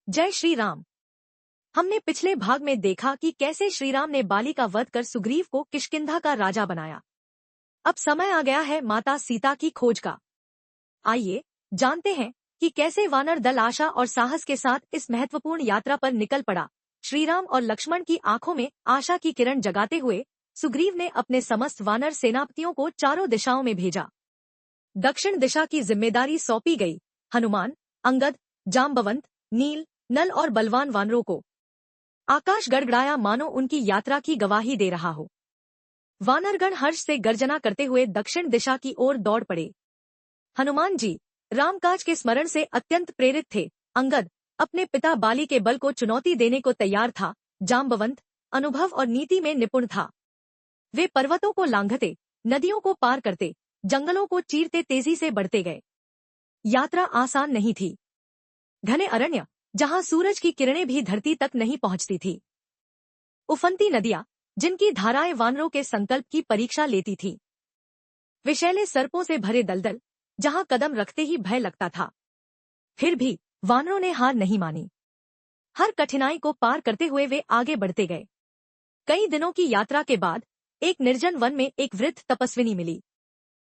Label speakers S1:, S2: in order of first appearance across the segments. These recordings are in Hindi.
S1: जय श्री राम। हमने पिछले भाग में देखा कि कैसे श्री राम ने बाली का वध कर सुग्रीव को किष्किंधा का राजा बनाया। अब समय आ गया है माता सीता की खोज का। आइए जानते हैं कि कैसे वानर दल आशा और साहस के साथ इस महत्वपूर्ण यात्रा पर निकल पड़ा। श्रीराम और लक्ष्मण की आंखों में आशा की किरण जगाते हुए सुग्रीव ने अपने समस्त वानर सेनापतियों को चारों दिशाओं में भेजा। दक्षिण दिशा की जिम्मेदारी सौंपी गई हनुमान, अंगद, जाम्बवंत, नील, नल और बलवान वानरों को। आकाश गड़गड़ाया मानो उनकी यात्रा की गवाही दे रहा हो। वानरगण हर्ष से गर्जना करते हुए दक्षिण दिशा की ओर दौड़ पड़े। हनुमान जी रामकाज के स्मरण से अत्यंत प्रेरित थे। अंगद अपने पिता बाली के बल को चुनौती देने को तैयार था। जाम्बवंत अनुभव और नीति में निपुण था। वे पर्वतों को लांघते, नदियों को पार करते, जंगलों को चीरते तेजी से बढ़ते गए। यात्रा आसान नहीं थी। घने अरण्य जहां सूरज की किरणें भी धरती तक नहीं पहुंचती थी। उफनती नदियां जिनकी धाराएं वानरों के संकल्प की परीक्षा लेती थी। विषैले सर्पों से भरे दलदल जहां कदम रखते ही भय लगता था। फिर भी वानरों ने हार नहीं मानी। हर कठिनाई को पार करते हुए वे आगे बढ़ते गए। कई दिनों की यात्रा के बाद एक निर्जन वन में एक वृद्ध तपस्विनी मिली।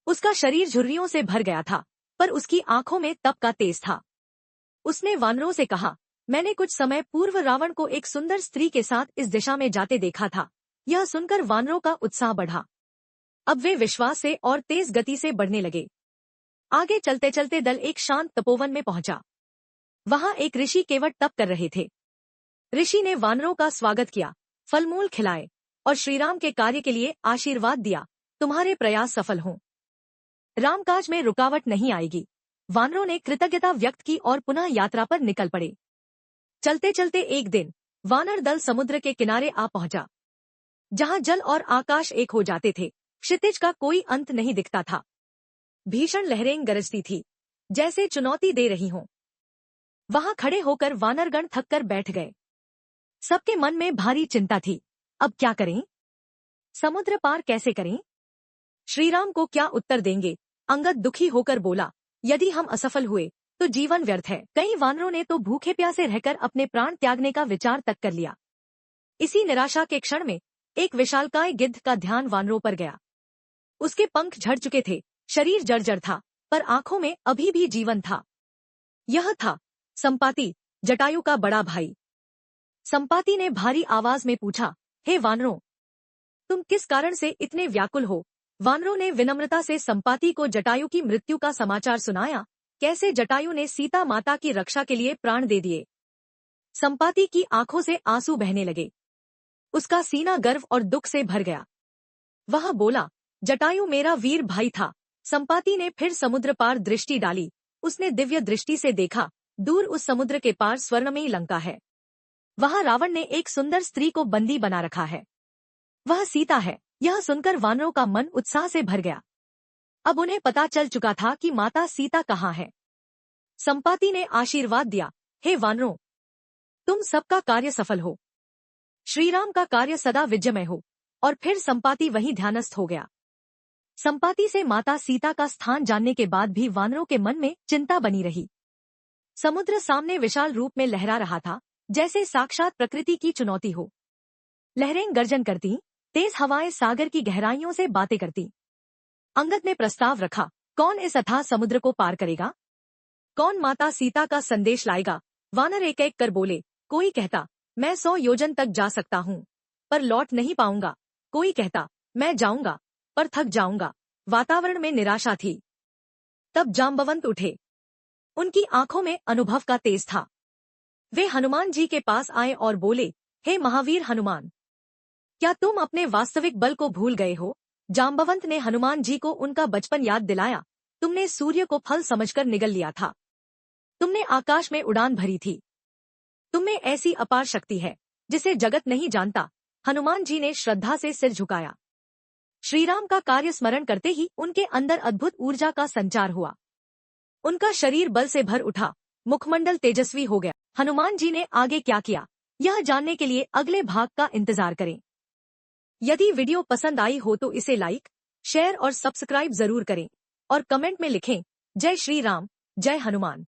S1: उसका शरीर झुर्रियों से भर गया था, पर उसकी आंखों में तप का तेज था। उसने वानरों से कहा, मैंने कुछ समय पूर्व रावण को एक सुंदर स्त्री के साथ इस दिशा में जाते देखा था। यह सुनकर वानरों का उत्साह बढ़ा। अब वे विश्वास से और तेज गति से बढ़ने लगे। आगे चलते चलते दल एक शांत तपोवन में पहुंचा। वहां एक ऋषि केवट तप कर रहे थे। ऋषि ने वानरों का स्वागत किया, फलमूल खिलाए और श्रीराम के कार्य के लिए आशीर्वाद दिया। तुम्हारे प्रयास सफल हों। रामकाज में रुकावट नहीं आएगी। वानरों ने कृतज्ञता व्यक्त की और पुनः यात्रा पर निकल पड़े। चलते चलते एक दिन वानर दल समुद्र के किनारे आ पहुंचा, जहां जल और आकाश एक हो जाते थे। क्षितिज का कोई अंत नहीं दिखता था। भीषण लहरें गरजती थी, जैसे चुनौती दे रही हों। वहां खड़े होकर वानरगण थककर बैठ गए। सबके मन में भारी चिंता थी। अब क्या करें? समुद्र पार कैसे करें? श्रीराम को क्या उत्तर देंगे? अंगद दुखी होकर बोला, यदि हम असफल हुए तो जीवन व्यर्थ है। कई वानरों ने तो भूखे प्यासे रहकर अपने प्राण त्यागने का विचार तक कर लिया। इसी निराशा के क्षण में एक विशालकाय गिद्ध का ध्यान वानरों पर गया। उसके पंख झड़ चुके थे, शरीर जर्जर था, पर आंखों में अभी भी जीवन था। यह था संपाति, जटायु का बड़ा भाई। संपाति ने भारी आवाज में पूछा, हे वानरों, तुम किस कारण से इतने व्याकुल हो? वानरों ने विनम्रता से संपाति को जटायु की मृत्यु का समाचार सुनाया। कैसे जटायु ने सीता माता की रक्षा के लिए प्राण दे दिए। संपाति की आंखों से आंसू बहने लगे। उसका सीना गर्व और दुख से भर गया। वह बोला, जटायु मेरा वीर भाई था। संपाति ने फिर समुद्र पार दृष्टि डाली। उसने दिव्य दृष्टि से देखा, दूर उस समुद्र के पार स्वर्णमयी लंका है। वहां रावण ने एक सुंदर स्त्री को बंदी बना रखा है। वह सीता है। यह सुनकर वानरों का मन उत्साह से भर गया। अब उन्हें पता चल चुका था कि माता सीता कहाँ है। संपाति ने आशीर्वाद दिया, हे वानरों, तुम सबका कार्य सफल हो। श्रीराम का कार्य सदा विजयमय हो। और फिर संपाति वहीं ध्यानस्थ हो गया। संपाति से माता सीता का स्थान जानने के बाद भी वानरों के मन में चिंता बनी रही। समुद्र सामने विशाल रूप में लहरा रहा था, जैसे साक्षात प्रकृति की चुनौती हो। लहरें गर्जन करती, तेज हवाएं सागर की गहराइयों से बातें करती। अंगद ने प्रस्ताव रखा, कौन इस अथाह समुद्र को पार करेगा? कौन माता सीता का संदेश लाएगा? वानर एक एक कर बोले। कोई कहता, मैं 100 योजन तक जा सकता हूँ, पर लौट नहीं पाऊंगा। कोई कहता, मैं जाऊंगा, पर थक जाऊंगा। वातावरण में निराशा थी। तब जाम्बवंत उठे। उनकी आंखों में अनुभव का तेज था। वे हनुमान जी के पास आए और बोले, हे महावीर हनुमान, क्या तुम अपने वास्तविक बल को भूल गए हो? जाम्बवंत ने हनुमान जी को उनका बचपन याद दिलाया। तुमने सूर्य को फल समझकर निगल लिया था। तुमने आकाश में उड़ान भरी थी। तुममें ऐसी अपार शक्ति है जिसे जगत नहीं जानता। हनुमान जी ने श्रद्धा से सिर झुकाया। श्रीराम का कार्य स्मरण करते ही उनके अंदर अद्भुत ऊर्जा का संचार हुआ। उनका शरीर बल से भर उठा, मुखमंडल तेजस्वी हो गया। हनुमान जी ने आगे क्या किया, यह जानने के लिए अगले भाग का इंतजार करें। यदि वीडियो पसंद आई हो तो इसे लाइक, शेयर और सब्सक्राइब जरूर करें और कमेंट में लिखें, जय श्री राम, जय हनुमान।